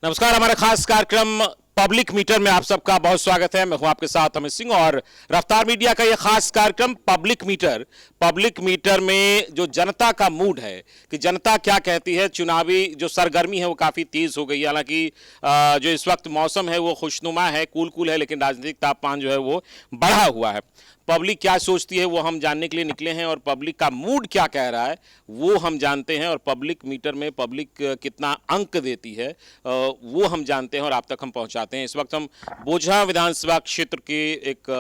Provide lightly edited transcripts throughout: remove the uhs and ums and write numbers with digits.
नमस्कार। हमारा खास कार्यक्रम पब्लिक मीटर में आप सबका बहुत स्वागत है। मैं हूं आपके साथ अमित सिंह और रफ्तार मीडिया का यह खास कार्यक्रम पब्लिक मीटर में जो जनता का मूड है कि जनता क्या कहती है, चुनावी जो सरगर्मी है वो काफी तेज हो गई है। हालांकि जो इस वक्त मौसम है वो खुशनुमा है, कूल है, लेकिन राजनीतिक तापमान जो है वो बढ़ा हुआ है। पब्लिक क्या सोचती है वो हम जानने के लिए निकले हैं और पब्लिक का मूड क्या कह रहा है वो हम जानते हैं। और पब्लिक मीटर में पब्लिक कितना अंक देती है वो हम जानते हैं और आप तक हम पहुंचाते हैं। इस वक्त हम बोझा विधानसभा क्षेत्र के एक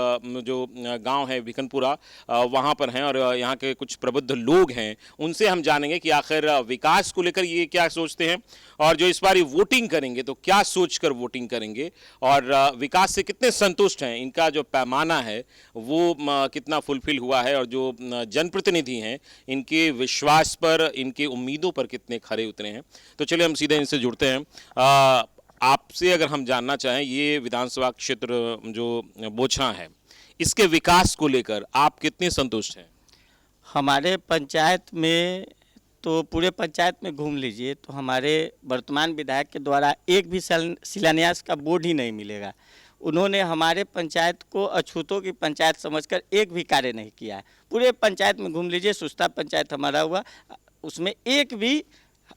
जो गांव है भिकनपुरा, वहां पर हैं और यहाँ के कुछ प्रबुद्ध लोग हैं, उनसे हम जानेंगे कि आखिर विकास को लेकर ये क्या सोचते हैं और जो इस बार वोटिंग करेंगे तो क्या सोचकर वोटिंग करेंगे और विकास से कितने संतुष्ट हैं। इनका जो पैमाना है वो कितना फुलफिल हुआ है और जो जनप्रतिनिधि हैं इनके विश्वास पर, इनके उम्मीदों पर कितने खरे उतरे हैं। तो चलिए हम सीधे इनसे जुड़ते हैं। आपसे अगर हम जानना चाहें, ये विधानसभा क्षेत्र जो बोछा है इसके विकास को लेकर आप कितने संतुष्ट हैं? हमारे पंचायत में तो पूरे पंचायत में घूम लीजिए तो हमारे वर्तमान विधायक के द्वारा एक भी शिलान्यास का बोर्ड ही नहीं मिलेगा। उन्होंने हमारे पंचायत को अछूतों की पंचायत समझकर एक भी कार्य नहीं किया है। पूरे पंचायत में घूम लीजिए, सुस्ता पंचायत हमारा हुआ, उसमें एक भी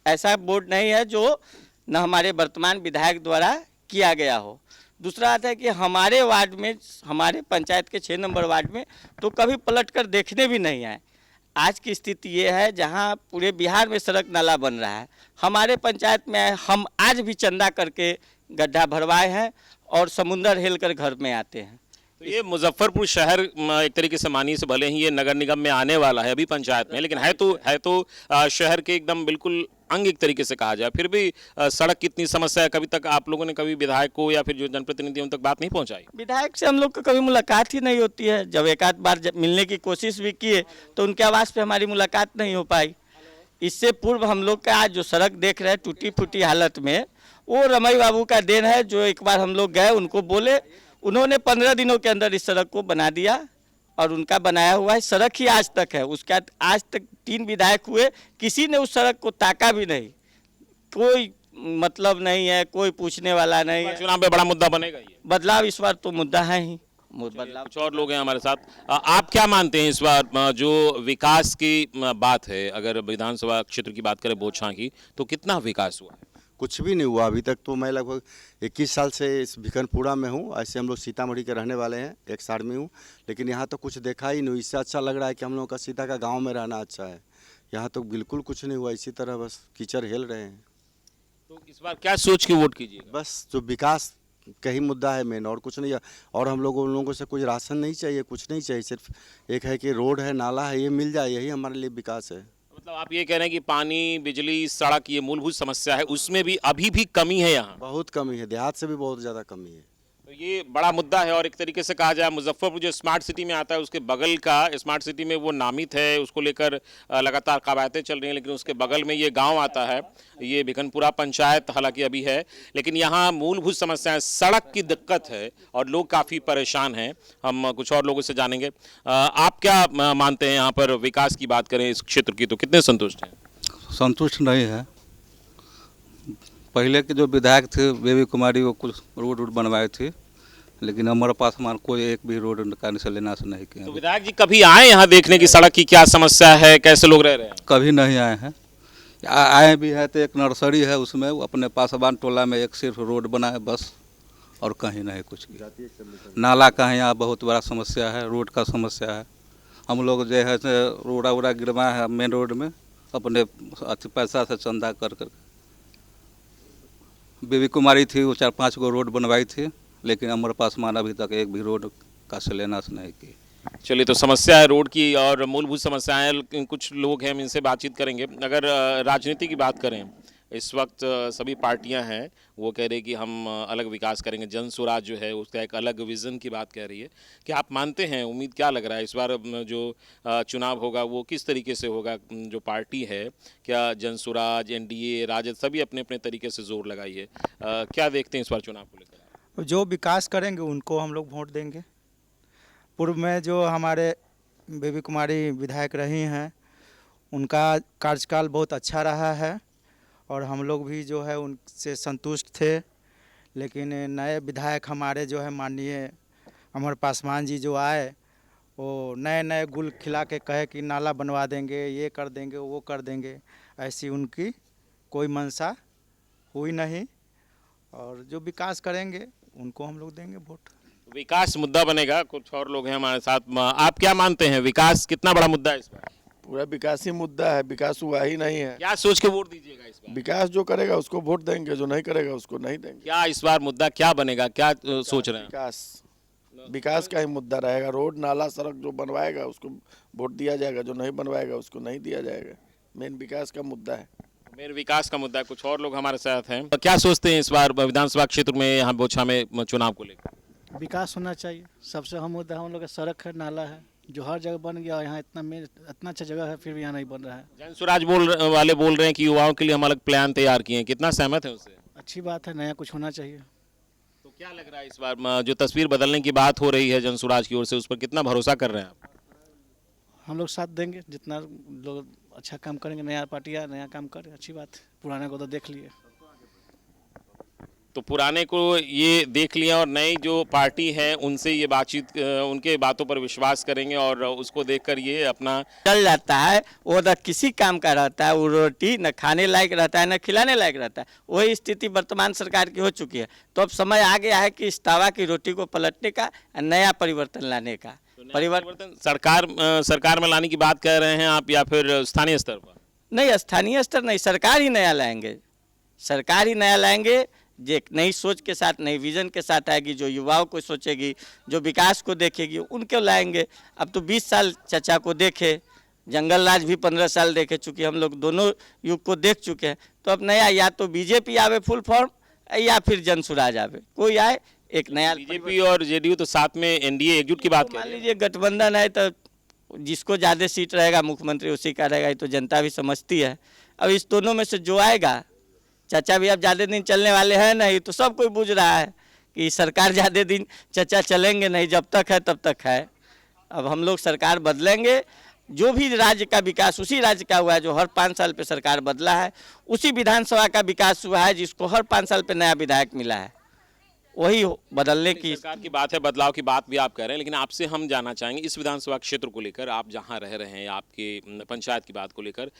ऐसा बोर्ड नहीं है जो न हमारे वर्तमान विधायक द्वारा किया गया हो। दूसरा आता है कि हमारे वार्ड में, हमारे पंचायत के 6 नंबर वार्ड में तो कभी पलट कर देखने भी नहीं आए। आज की स्थिति ये है जहां पूरे बिहार में सड़क नाला बन रहा है, हमारे पंचायत में हम आज भी चंदा करके गड्ढा भरवाए हैं और समुंदर हेल कर घर में आते हैं। तो ये मुजफ्फरपुर शहर एक तरीके से मानिए से भले ही ये नगर निगम में आने वाला है, अभी पंचायत में, लेकिन है तो शहर के एकदम बिल्कुल अंग एक तरीके से कहा जाए। फिर भी सड़क की इतनी समस्या है, कभी तक आप लोगों ने कभी विधायक को या फिर जो जनप्रतिनिधि उन तक बात नहीं पहुंचाई? विधायक से हम लोग को कभी मुलाकात ही नहीं होती है। जब एक आध बार मिलने की कोशिश भी किए तो उनके आवास पे हमारी मुलाकात नहीं हो पाई। इससे पूर्व हम लोग का आज जो सड़क देख रहे हैं टूटी फूटी हालत में, वो रमई बाबू का देन है। जो एक बार हम लोग गए, उनको बोले, उन्होंने 15 दिनों के अंदर इस सड़क को बना दिया और उनका बनाया हुआ है सड़क ही आज तक है। उसके आज तक 3 विधायक हुए, किसी ने उस सड़क को ताका भी नहीं। कोई मतलब नहीं है, कोई पूछने वाला नहीं है। चुनाव में बड़ा मुद्दा बनेगा ये बदलाव इस बार तो मुद्दा है ही। बदलाव। कुछ और लोग हैं हमारे साथ। आप क्या मानते हैं इस बार जो विकास की बात है, अगर विधानसभा क्षेत्र की बात करें बोछा की, तो कितना विकास हुआ है? कुछ भी नहीं हुआ अभी तक। तो मैं लगभग 21 साल से इस भिखनपुरा में हूँ। ऐसे हम लोग सीतामढ़ी के रहने वाले हैं, एक साल में हूँ, लेकिन यहाँ तो कुछ देखा ही नहीं। इससे अच्छा लग रहा है कि हम लोगों का सीता का गांव में रहना अच्छा है। यहाँ तो बिल्कुल कुछ नहीं हुआ, इसी तरह बस कीचड़ हिल रहे हैं। तो इस बार क्या सोच के वोट कीजिएगा? बस जो विकास का ही मुद्दा है मेन, और कुछ नहीं है। और हम लोगों उन लोगों से कुछ राशन नहीं चाहिए, कुछ नहीं चाहिए। सिर्फ एक है कि रोड है, नाला है, ये मिल जाए, यही हमारे लिए विकास है। मतलब आप ये कह रहे हैं कि पानी, बिजली, सड़क ये मूलभूत समस्या है, उसमें भी अभी भी कमी है यहाँ? बहुत कमी है, देहात से भी बहुत ज़्यादा कमी है। तो ये बड़ा मुद्दा है। और एक तरीके से कहा जाए, मुजफ्फरपुर जो स्मार्ट सिटी में आता है उसके बगल का स्मार्ट सिटी में वो नामित है, उसको लेकर लगातार कवायतें चल रही हैं, लेकिन उसके बगल में ये गांव आता है, ये भिखनपुरा पंचायत हालांकि अभी है, लेकिन यहाँ मूलभूत समस्याएं, सड़क की दिक्कत है और लोग काफ़ी परेशान हैं। हम कुछ और लोगों से जानेंगे। आप क्या मानते हैं, यहाँ पर विकास की बात करें इस क्षेत्र की तो कितने संतुष्ट हैं? संतुष्ट नहीं है। पहले के जो विधायक थे बेबी कुमारी, वो कुछ रोड बनवाए थे, लेकिन हमारे पास कोई एक भी रोड का लेना से नहीं किया। तो विधायक जी कभी आए यहाँ देखने की सड़क की क्या समस्या है, कैसे लोग रह रहे हैं? कभी नहीं आए हैं। आए भी है तो एक नर्सरी है, उसमें अपने पासवान टोला में एक सिर्फ रोड बना है बस, और कहीं नहीं कुछ किया। नाला का यहाँ बहुत बड़ा समस्या है, रोड का समस्या है। हम लोग जो है रोड़ा वोड़ा गिरवाए है मेन रोड में, अपने पैसा से चंदा कर बेबी कुमारी थी, वो 4-5 गो रोड बनवाई थी, लेकिन हमारे पास मान अभी तक एक भी रोड का शिलान्यास नहीं की। चलिए, तो समस्या है रोड की और मूलभूत समस्याएं, लेकिन कुछ लोग हैं, हम इनसे बातचीत करेंगे। अगर राजनीति की बात करें, इस वक्त सभी पार्टियां हैं वो कह रही कि हम अलग विकास करेंगे, जन स्वराज जो है उसका एक अलग विज़न की बात कह रही है। क्या आप मानते हैं, उम्मीद क्या लग रहा है इस बार जो चुनाव होगा वो किस तरीके से होगा? जो पार्टी है, क्या जन स्वराज, एनडीए, राजद सभी अपने अपने तरीके से जोर लगाई है, क्या देखते हैं इस बार चुनाव को लेकर? जो विकास करेंगे उनको हम लोग वोट देंगे। पूर्व में जो हमारे बेबी कुमारी विधायक रही हैं, उनका कार्यकाल बहुत अच्छा रहा है और हम लोग भी जो है उनसे संतुष्ट थे। लेकिन नए विधायक हमारे जो है माननीय अमर पासवान जी जो आए, वो नए नए गुल खिला के कहे कि नाला बनवा देंगे, ये कर देंगे, वो कर देंगे। ऐसी उनकी कोई मंशा हुई नहीं, और जो विकास करेंगे उनको हम लोग देंगे वोट। विकास मुद्दा बनेगा। कुछ और लोग हैं हमारे साथ। आप क्या मानते हैं, विकास कितना बड़ा मुद्दा है इस बार? पूरा विकास ही मुद्दा है, विकास हुआ ही नहीं है। क्या सोच के वोट दीजिएगा इस बार? विकास जो करेगा उसको वोट देंगे, जो नहीं करेगा उसको नहीं देंगे। क्या इस बार मुद्दा क्या बनेगा, क्या सोच रहे हैं? विकास का ही मुद्दा रहेगा। रोड नाला सड़क जो बनवाएगा उसको वोट दिया जाएगा, जो नहीं बनवाएगा उसको नहीं दिया जाएगा। मेन विकास का मुद्दा है। मेरे विकास का मुद्दा है। कुछ और लोग हमारे साथ हैं। क्या सोचते हैं इस बार विधानसभा क्षेत्र में, यहाँ बोछा में चुनाव को लेकर? विकास होना चाहिए। सबसे अहम मुद्दा हम लोग का सड़क है, नाला है, जो हर जगह बन गया। यहाँ इतना अच्छा जगह है, फिर भी यहाँ नहीं बन रहा है। जन स्वराज वाले बोल रहे हैं कि युवाओं के लिए हम अलग प्लान तैयार किए हैं। कितना सहमत है उससे? अच्छी बात है, नया कुछ होना चाहिए। तो क्या लग रहा है इस बार जो तस्वीर बदलने की बात हो रही है जन स्वराज की ओर से, उस पर कितना भरोसा कर रहे हैं आप? हम लोग साथ देंगे, जितना लोग अच्छा काम करेंगे। नया पार्टी आया, नया काम करे, अच्छी बात है। पुराने को तो देख लिए। तो पुराने को ये देख लिया और नई जो पार्टी है उनसे ये बातचीत, उनके बातों पर विश्वास करेंगे और उसको देखकर ये अपना चल जाता है। वो न किसी काम का रहता है, वो रोटी न खाने लायक रहता है न खिलाने लायक रहता है। वही स्थिति वर्तमान सरकार की हो चुकी है। तो अब समय आ गया है कि इस तवा की रोटी को पलटने का, नया परिवर्तन लाने का। परिवर्तन सरकार में लाने की बात कह रहे हैं आप, या फिर स्थानीय स्तर पर? नहीं, स्थानीय स्तर नहीं, सरकार ही नया लाएंगे। सरकार ही नया लाएंगे, जो एक नई सोच के साथ, नई विजन के साथ आएगी, जो युवाओं को सोचेगी, जो विकास को देखेगी, उनको लाएंगे। अब तो 20 साल चचा को देखे, जंगल राज भी 15 साल देखे चुके, हम लोग दोनों युग को देख चुके हैं। तो अब नया या तो बीजेपी आवे फुल फॉर्म, या फिर जन स्वराज आवे, कोई आए एक नया। बीजेपी और जेडीयू तो साथ में एनडीए एकजुट की बात कर मान रहे हैं। लीजिए गठबंधन है तो जिसको ज़्यादा सीट रहेगा मुख्यमंत्री उसी का रहेगा, ये तो जनता भी समझती है। अब इस दोनों में से जो आएगा, चाचा भी अब ज़्यादा दिन चलने वाले हैं नहीं, तो सब कोई बुझ रहा है कि सरकार ज़्यादा दिन चाचा चलेंगे नहीं, जब तक है तब तक है। अब हम लोग सरकार बदलेंगे। जो भी राज्य का विकास उसी राज्य का हुआ है, जो हर 5 साल पे सरकार बदला है, उसी विधानसभा का विकास हुआ है जिसको हर 5 साल पे नया विधायक मिला है, वही बदलने की सरकार की बात है, बदलाव की बात भी आप कह रहे हैं। लेकिन आपसे हम जानना चाहेंगे इस विधानसभा क्षेत्र को लेकर, आप जहां रह रहे हैं, आपके पंचायत की बात को लेकर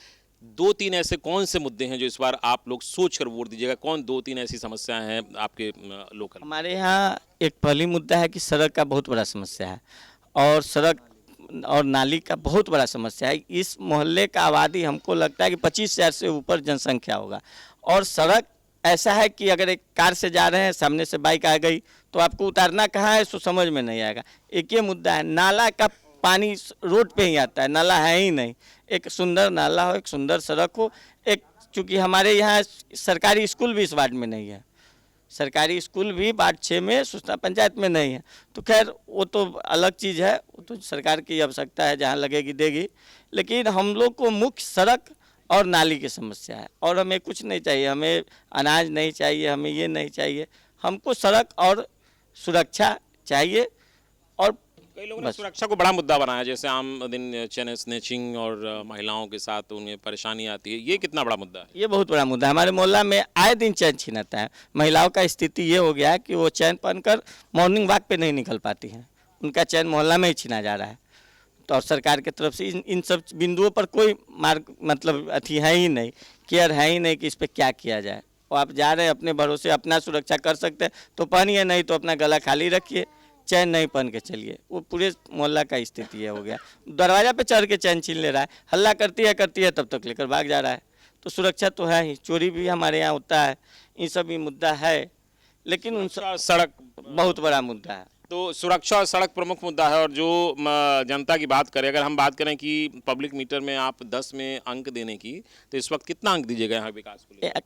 2-3 ऐसे कौन से मुद्दे हैं जो इस बार आप लोग सोच कर वोट दीजिएगा? कौन 2-3 ऐसी समस्याएं हैं आपके लोकल? हमारे यहाँ एक पहली मुद्दा है कि सड़क का बहुत बड़ा समस्या है, और सड़क और नाली का बहुत बड़ा समस्या है। इस मोहल्ले का आबादी हमको लगता है कि 25,000 से ऊपर जनसंख्या होगा, और सड़क ऐसा है कि अगर एक कार से जा रहे हैं, सामने से बाइक आ गई तो आपको उतारना कहाँ है सो समझ में नहीं आएगा। एक ये मुद्दा है। नाला का पानी रोड पे ही आता है, नाला है ही नहीं। एक सुंदर नाला हो, एक सुंदर सड़क हो। एक चूँकि हमारे यहाँ सरकारी स्कूल भी इस वार्ड में नहीं है, सरकारी स्कूल भी वार्ड 6 में सूचना पंचायत में नहीं है। तो खैर वो तो अलग चीज़ है, वो तो सरकार की आवश्यकता है, जहाँ लगेगी देगी। लेकिन हम लोग को मुख्य सड़क और नाली की समस्या है, और हमें कुछ नहीं चाहिए। हमें अनाज नहीं चाहिए, हमें ये नहीं चाहिए, हमको सड़क और सुरक्षा चाहिए। और कई लोगों ने सुरक्षा को बड़ा मुद्दा बनाया, जैसे आम दिन चैन स्नैचिंग और महिलाओं के साथ उन्हें परेशानी आती है। ये कितना बड़ा मुद्दा है? ये बहुत बड़ा मुद्दा है। हमारे मोहल्ला में आए दिन चैन छीनाता है। महिलाओं का स्थिति ये हो गया है कि वो चैन पहनकर मॉर्निंग वॉक पे नहीं निकल पाती हैं, उनका चैन मोहल्ला में ही छीना जा रहा है। तो और सरकार की तरफ से इन सब बिंदुओं पर कोई मतलब अथी है ही नहीं, केयर है ही नहीं कि इस पर क्या किया जाए। और आप जा रहे हैं अपने भरोसे, अपना सुरक्षा कर सकते हैं तो पहनिए, नहीं तो अपना गला खाली रखिए, चैन नहीं पहन के चलिए। वो पूरे मोहल्ला का स्थिति है हो गया। दरवाजा पे चढ़ के चैन छीन ले रहा है, हल्ला करती है तब तक लेकर भाग जा रहा है। तो सुरक्षा तो है ही, चोरी भी हमारे यहाँ होता है, इन सब भी मुद्दा है। लेकिन उन सड़क बहुत बड़ा मुद्दा है। तो सुरक्षा और सड़क प्रमुख मुद्दा है। और जो जनता की बात करें, अगर हम बात करें कि पब्लिक मीटर में आप 10 में अंक देने की, तो इस वक्त कितना अंक दीजिएगा यहाँ विकास को लेकर?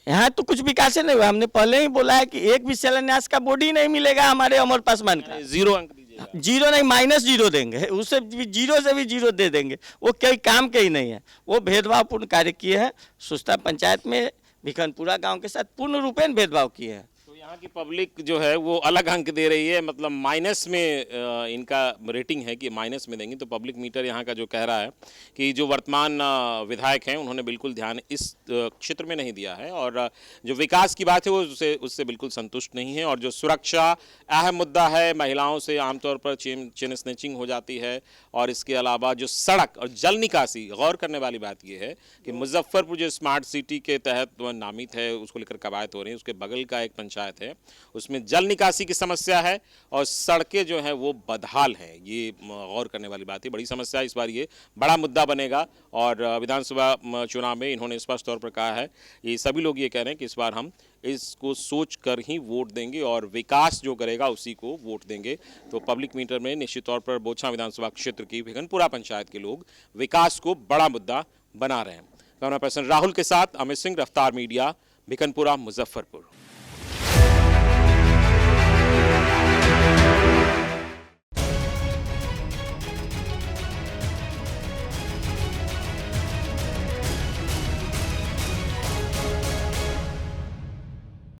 यहाँ तो कुछ विकास नहीं हुआ। हमने पहले ही बोला है कि एक भी शिलान्यास का बोर्ड ही नहीं मिलेगा हमारे अमर पासवान का। 0 अंक दीजिएगा? 0 नहीं, -0 देंगे, उससे भी 0 से भी 0 दे देंगे। वो कोई काम के ही नहीं है, वो भेदभावपूर्ण कार्य किए हैं। सुस्ता पंचायत में भिखनपुरा गांव के साथ पूर्ण रूपेण भेदभाव किए हैं। यहाँ की पब्लिक जो है वो अलग अंक दे रही है, मतलब माइनस में इनका रेटिंग है कि माइनस में देंगे। तो पब्लिक मीटर यहाँ का जो कह रहा है कि जो वर्तमान विधायक हैं उन्होंने बिल्कुल ध्यान इस क्षेत्र में नहीं दिया है, और जो विकास की बात है वो उससे बिल्कुल संतुष्ट नहीं है। और जो सुरक्षा अहम मुद्दा है, महिलाओं से आमतौर पर चेन स्नैचिंग हो जाती है, और इसके अलावा जो सड़क और जल निकासी, गौर करने वाली बात यह है कि मुजफ्फरपुर जो स्मार्ट सिटी के तहत नामित है, उसको लेकर कवायद हो रही है, उसके बगल का एक पंचायत है, उसमें जल निकासी की समस्या है और सड़कें जो हैं वो बदहाल हैं। ये गौर करने वाली बात है, बड़ी समस्या। इस बार ये बड़ा मुद्दा बनेगा, और विधानसभा चुनाव में इन्होंने स्पष्ट तौर पर कहा है, ये सभी लोग ये कह रहे हैं कि इस बार हम इसको सोच कर ही वोट देंगे और विकास जो करेगा उसी को वोट देंगे। तो पब्लिक मीटर में निश्चित तौर पर बोछा विधानसभा क्षेत्र की भिखनपुरा पंचायत के लोग विकास को बड़ा मुद्दा बना रहे हैं। कैमरा पर्सन राहुल के साथ अमित सिंह, रफ्तार मीडिया, भिखनपुरा, मुजफ्फरपुर।